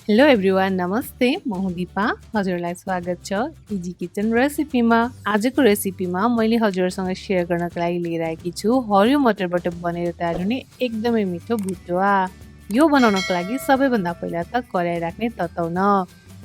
Hello everyone, नमस्ते। म हुँ दिपा। हजुरलाई स्वागत छ इजी किचन रेसिपीमा। आजको रेसिपीमा मैले हजुरसँग शेयर गर्नका लागि लिएर आएकी छु हरियो मटरबाट बनेर तयार हुने एकदमै मिठो भुटुवा। यो बनाउनको लागि सबैभन्दा पहिला त कराई राख्ने तताउन।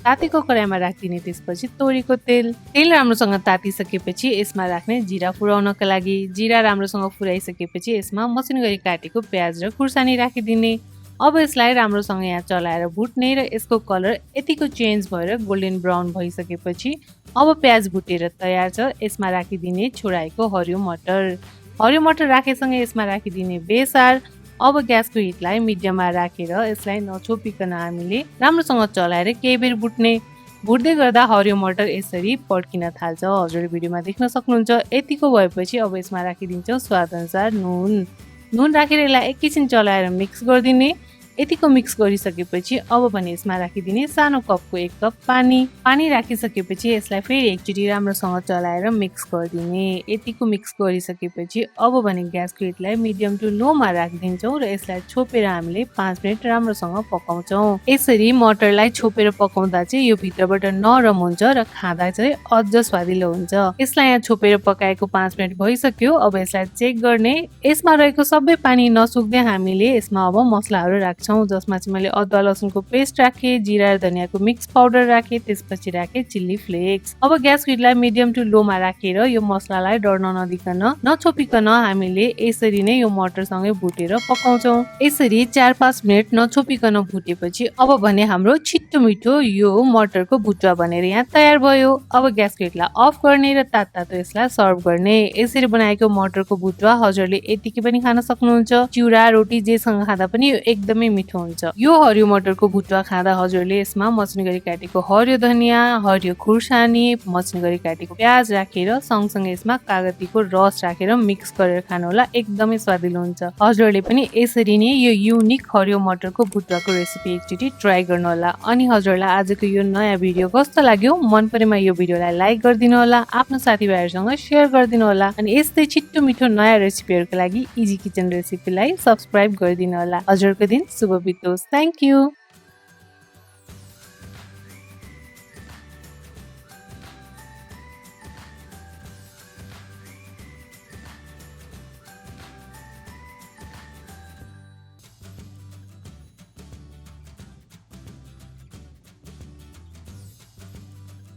तातेको कराईमा राखिदिने, त्यसपछि तोरीको तेल राम्रोसँग तातिसकेपछि यसमा राख्ने जिरा फुराउनका लागि। जिरा राम्रोसँग फुराइसकेपछि यसमा मसिनो गरी काटेको प्याज र खुर्सानी राखिदिने। अब यसलाई राम्रोसँग यहाँ चलाएर भुट्ने र यसको कलर यतिको चेन्ज भएर गोल्डन ब्राउन भइसकेपछि अब प्याज भुटेर तयार छ। यसमा राखिदिने छोडाएको हरियो मटर राखेसँगै यसमा राखिदिने बेसार। अब ग्यासको हिटलाई मिडियममा राखेर यसलाई नछोपिकन हामीले राम्रोसँग चलाएर केही बेर भुट्दै गर्दा हरियो मटर यसरी पड्किन थाल्छ। हजुरले भिडियोमा देख्न सक्नुहुन्छ। यतिको भएपछि अब यसमा राखिदिन्छौँ स्वादअनुसार नुन राखेर यसलाई एकैछिन चलाएर मिक्स गरिदिने। यतिको मिक्स गरिसकेपछि अब भने यसमा राखिदिने सानो कपको 1 कप पानी राखिसकेपछि यसलाई फेरि एकचोटि राम्रोसँग चलाएर मिक्स गरिदिने। यतिको मिक्स गरिसकेपछि अब भने ग्यासको हिटलाई मिडियम टु लोमा राखिदिन्छौँ र यसलाई छोपेर हामीले 5 मिनट राम्रोसँग पकाउँछौँ। यसरी मटरलाई छोपेर पकाउँदा चाहिँ यो भित्रबाट नरम हुन्छ र खाँदा चाहिँ अझ स्वादिलो हुन्छ। यसलाई यहाँ छोपेर पकाएको 5 मिनट भइसक्यो। अब यसलाई चेक गर्ने। यसमा रहेको सबै पानी नसुक्दै हामीले यसमा अब मसलाहरू राख्छौँ, जसमा चाहिँ मैले अदुवा लसुनको पेस्ट राखेँ, जिरा र धनियाँको मिक्स पाउडर राखेँ, त्यसपछि राखेँ चिल्ली फ्लेक्स। अब ग्यासको हिटलाई मिडियम टु लोमा राखेर यो मसलालाई डढ्न नदिकन नछोपिकन हामीले यसरी नै यो मटरसँगै भुटेर पकाउँछौँ। यसरी 4-5 मिनट नछोपिकन भुटेपछि अब भने हाम्रो छिट्टो मिठो यो मटरको भुटुवा बनेर यहाँ तयार भयो। अब ग्यासको हिटलाई अफ गर्ने र तातो यसलाई सर्भ गर्ने। यसरी बनाएको मटरको भुटुवा हजुरले यतिकै पनि खान सक्नुहुन्छ। चिउरा रोटी जेसँग खाँदा पनि यो एकदमै मिठो हुन्छ। यो हरियो मटरको भुटुवा खाँदा हजुरले यसमा मसिनो गरी काटेको हरियो धनियाँ, हरियो खुर्सानी, मसिनो गरी काटेको प्याज राखेर सँगसँगै यसमा कागतीको रस राखेर मिक्स गरेर खानुहोला, एकदमै स्वादिलो हुन्छ। हजुरले पनि यसरी नै यो युनिक हरियो मटरको भुटुवाको रेसिपी एकचोटि ट्राई गर्नुहोला। अनि हजुरलाई आजको यो नयाँ भिडियो कस्तो लाग्यो? मन परेमा यो भिडियोलाई लाइक गरिदिनु होला, आफ्नो साथीभाइहरूसँग शेयर गरिदिनु होला। अनि यस्तै छिट्टो मिठो नयाँ रेसिपीहरूको लागि इजी किचन रेसिपीलाई सब्स्क्राइब गरिदिनु होला। हजुरको दिन शुभ बितोस्। Thank you.